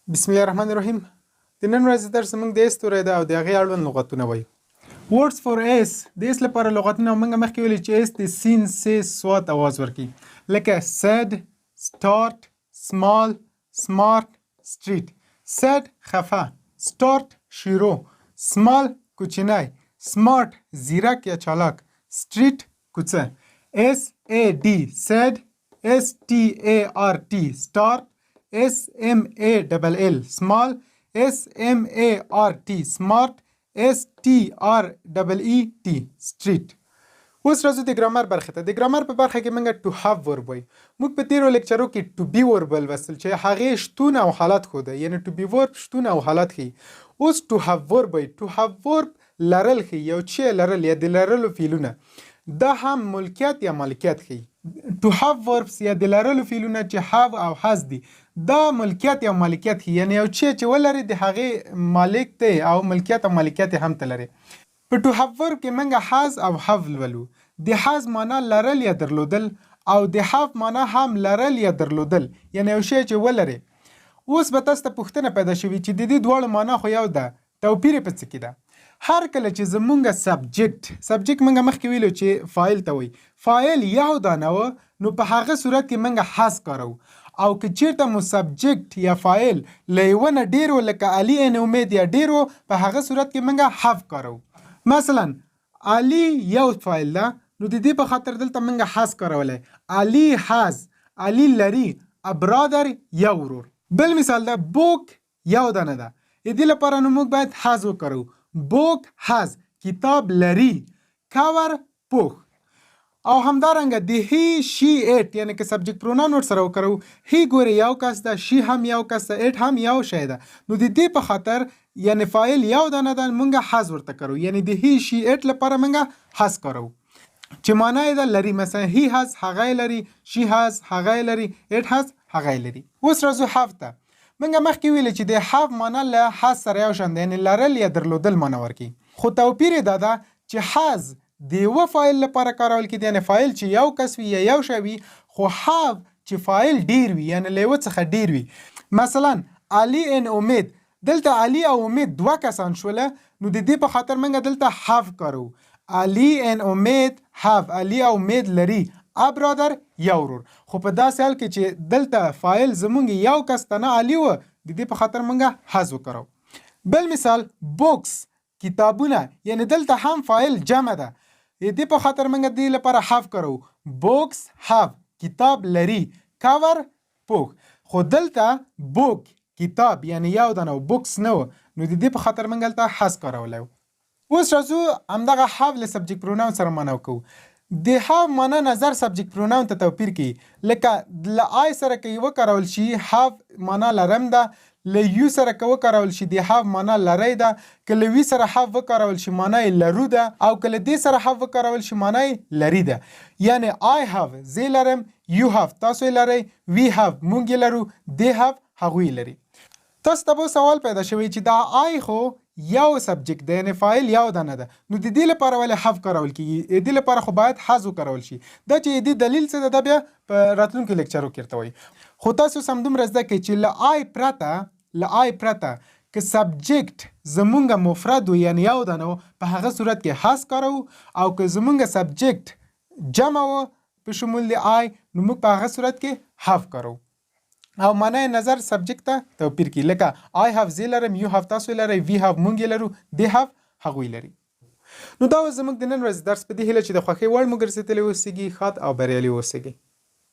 بسم الله الرحمن الرحیم. د نن ورځې درس موږ د اس توري ده او د هغې اړوند لغتونه وایو. words for s د اس لپاره لغتونه موږ مخکې ویلي چې اس د سین سې صاد اواز ورکوي، لکه sad start small smart street. sad خفه، start شروع، small کوچنی، smart زیرک یا چالاک، street کوڅه. sad sad start start SMALL small SMART smart STREET street. اوس راځو د ګرامر برخه ته. د ګرامر په برخه کې موږ to have verb وایو. موږ په تیرو لیکچرو کې to be verb ولوستل چې هغې شتون او حالت ښوده، یعنی to be verb شتون او حالت ښیي. اوس to have verb وایو. to have verb لرل ښیي، یو شی لرل یا د لرلو فعلونه. دا هم ملکیت یا مالکیت ښیي. to have verbs یا د لرلو فعلونه چې have او has دي، دا ملکیت یا مالکیت ښیي، یعنی یو شی چې ولري د هغې مالک دی او ملکیت او مالکیت هم ته لري. په to have verb کې موږ has او have لولو. د has معنا لرل یا درلودل او د have معنا هم لرل یا درلودل، یعنی یو شی چې ولري. اوس به تاسو ته پوښتنه پیدا شوي چې د دې دواړو معنا خو یو ده، توپیر په څه کې ده؟ هر کله چې زمونږ سبجیکټ موږ مخکې ویلو چې فاعل ته وایي، فاعل یو دانه و نو په هغه صورت کې موږ has کارو. او که چیرته مو سبجیکټ یا فاعل له یوه نه ډېر و، لکه علي ان امید یا ډېر و، په هغه صورت کې موږ have کارو. مثلا علي یو فاعل ده نو د دې په خاطر دلته موږ has کارولی. علي has، علي لري، a brother یو ورور. بل مثال ده book یو دانه ده، د دې لپاره نو موږ باید has وکارو. book has کتاب لري، cover پوښ. او همدارنګه د he she it یعنی که سبجیکټ پروناون ورسره وکارو، he ګورې یو کس ده، she هم یو کس ده، it هم یو شی ده، نو د دې په خاطر یعنی فاعل یو دانه ده موږ has ورته کارو، یعنی د he she it لپاره موږ has کارو چې معنا یې ده لري. مثلا he has هغه لري، she has هغه لري، it has هغه لري. اوس راځو have ته. موږ مخکې ویلې چې د have معنا له has سره یو شان ده، یعنی لرل یا درلودل معنا ورکوي. خو توپیر یې دا ده چې has د یوه فاعل لپاره کارول کېږي، یعنی فاعل چې یو کس وي یا یو شی وي، خو have چې فاعل ډیر وي، یعنی له یوه څخه ډیر وي. مثلا علي ان امید، دلته علي او امید دوه کسان شوله، نو د دې په خاطر موږ دلته have کارو. علي ان امید have، علي او امید لري، a brother یو ورور. خو په داسې حال کې چې دلته فاعل زمونږ یو کس ته نه علي و، د دې په خاطر موږ has وکارو. بل مثال books کتابونه، یعنی دلته هم فاعل جمع ده، د دې په خاطر موږ دې لپاره have کارو. books have کتاب لري، cover پوښ. خو دلته book کتاب یعنی یو دانه و، books نه و، نو د دې په خاطر موږ دلته has کارولی و. اوس راځو همدغه have له سبجیکټ پروناون سره معنا وکړو. د have معنا نظر سبجیکټ پروناون ته توپیر کوي. لکه له آی سره که یې وکارول شي have معنا لرم ده، له یو سره که وکارول شي د have معنا لری ده، که له وی سره have وکارول شي معنا یې لرو ده، او که له دې سره have وکارول شي معنا یې لري ده. یعنی I have زه لرم، you have تاسو یې لرئ، we have موږ یې لرو، they have هغوی یې لري. تاسو ته به سوال پیدا شوی چې دا I خو یو سبجیکټ دی، یعنی فاعل یو دانه ده، نو د دې لپاره ولې have کارول کیږي؟ د دې لپاره خو باید has وکارول شي. دا چې دې دلیل څه ده دا بیا په راتلونکو لیکچرو کې درته وایي. خو تاسو همدومره زده کړئ چې له I پرته که سبجیکټ زمونږ مفرد و یعنی یو دانه و، په هغه صورت کې has کارو، او که زمونږ سبجیکټ جمع و په شمول د I، نو موږ په هغه صورت کې have کارو. او معنی نظر سبجیکټ ته توپیر کوي، لکه I have زه لرم، you have تاسو لرئ، we have موږ لرو، they have هغوی لري. نو دا زموږ د نن ورځې درس په دې هیله چې د خوښۍ وړ مو ګرځېدلی اوسیږي. ښاد او بریالي اوسیږئ.